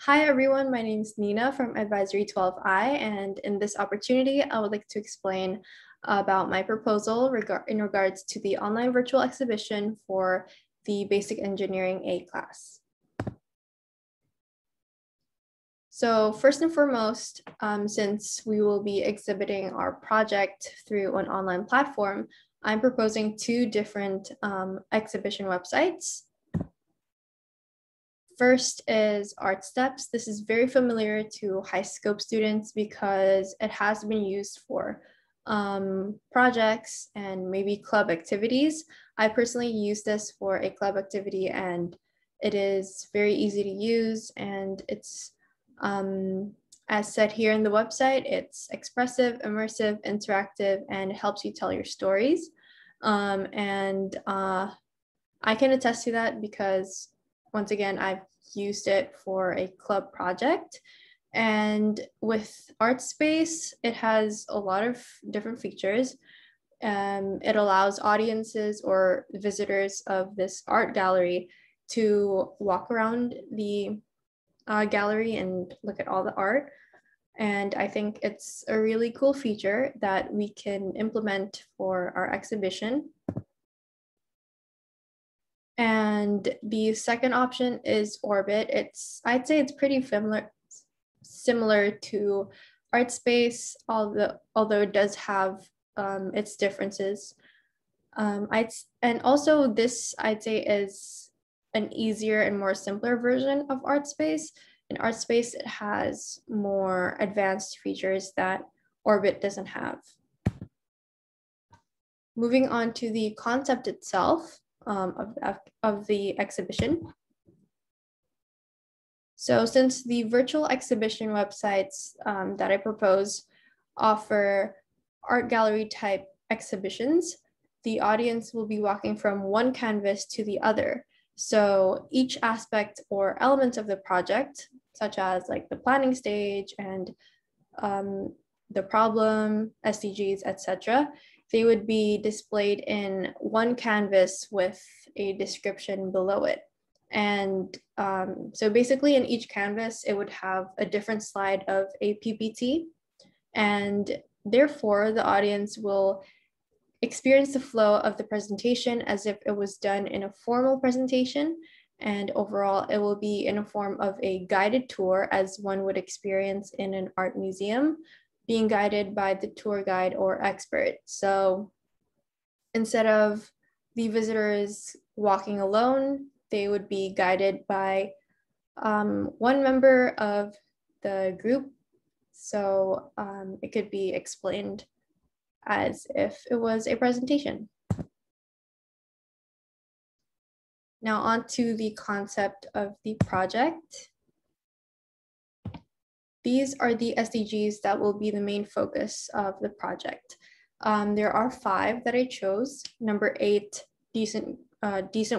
Hi everyone, my name is Nina from Advisory 12I, and in this opportunity, I would like to explain about my proposal in regards to the online virtual exhibition for the Basic Engineering A class. So first and foremost, since we will be exhibiting our project through an online platform, I'm proposing two different exhibition websites. First is Art Steps. This is very familiar to HighScope students because it has been used for projects and maybe club activities. I personally use this for a club activity and it is very easy to use, and it's, as said here in the website, it's expressive, immersive, interactive, and it helps you tell your stories. I can attest to that because once again, I've used it for a club project. And with ArtSpace, it has a lot of different features. It allows audiences or visitors of this art gallery to walk around the gallery and look at all the art. And I think it's a really cool feature that we can implement for our exhibition. And the second option is Orbit. I'd say it's pretty similar to ArtSpace, although it does have its differences. And also this, I'd say, is an easier and more simpler version of ArtSpace. In ArtSpace, it has more advanced features that Orbit doesn't have. Moving on to the concept itself of the exhibition. So since the virtual exhibition websites that I propose offer art gallery type exhibitions, the audience will be walking from one canvas to the other. So each aspect or element of the project, such as like the planning stage and the problem, SDGs, etc., they would be displayed in one canvas with a description below it. And so basically in each canvas, it would have a different slide of a PPT. And therefore, the audience will experience the flow of the presentation as if it was done in a formal presentation. And overall, it will be in a form of a guided tour as one would experience in an art museum, being guided by the tour guide or expert. So instead of the visitors walking alone, they would be guided by one member of the group. So it could be explained as if it was a presentation. Now on to the concept of the project. These are the SDGs that will be the main focus of the project. There are 5 that I chose. Number 8, decent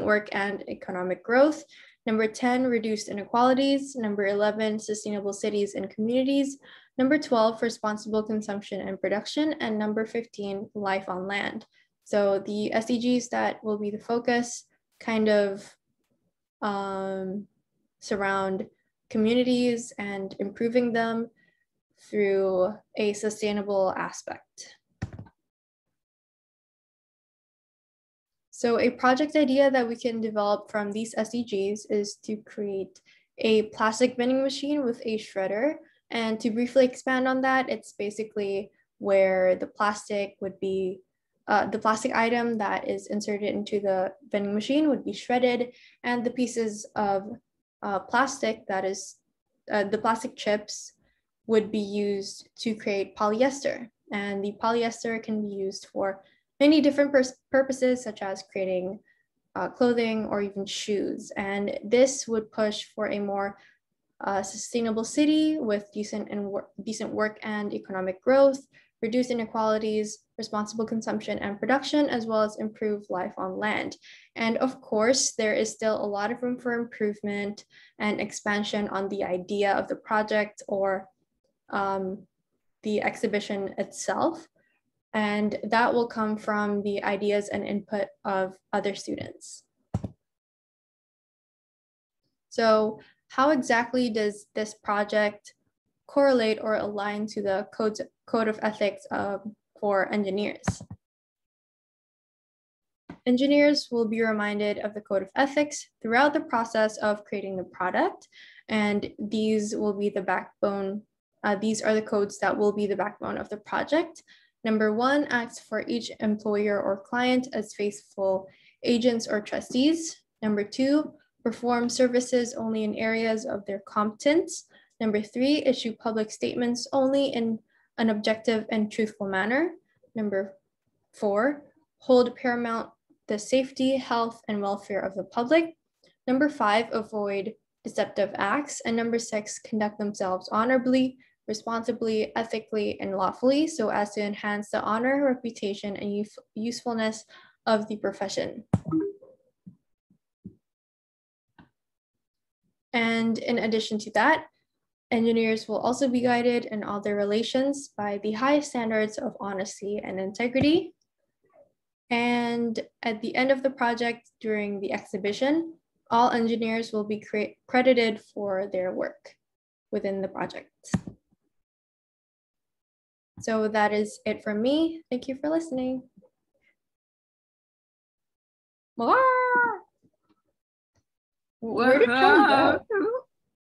work and economic growth. Number 10, reduced inequalities. Number 11, sustainable cities and communities. Number 12, responsible consumption and production. And number 15, life on land. So the SDGs that will be the focus kind of surround communities and improving them through a sustainable aspect. So a project idea that we can develop from these SDGs is to create a plastic vending machine with a shredder. And to briefly expand on that, it's basically where the plastic would be, the plastic item that is inserted into the vending machine would be shredded, and the pieces of plastic, that is the plastic chips, would be used to create polyester. And the polyester can be used for many different purposes, such as creating clothing or even shoes. And this would push for a more sustainable city with decent work and economic growth, reduce inequalities, responsible consumption and production, as well as improve life on land. And of course, there is still a lot of room for improvement and expansion on the idea of the project or the exhibition itself. And that will come from the ideas and input of other students. So how exactly does this project correlate or align to the code of ethics for engineers? Engineers will be reminded of the code of ethics throughout the process of creating the product, and these will be the backbone. These are the codes that will be the backbone of the project. Number one, acts for each employer or client as faithful agents or trustees. Number two, perform services only in areas of their competence. Number three, issue public statements only in an objective and truthful manner. Number four, hold paramount the safety, health, and welfare of the public. Number five, avoid deceptive acts. And number six, conduct themselves honorably, responsibly, ethically, and lawfully so as to enhance the honor, reputation, and usefulness of the profession. And in addition to that, engineers will also be guided in all their relations by the highest standards of honesty and integrity. And at the end of the project during the exhibition, all engineers will be credited for their work within the project. So that is it from me. Thank you for listening. Where did Sean go?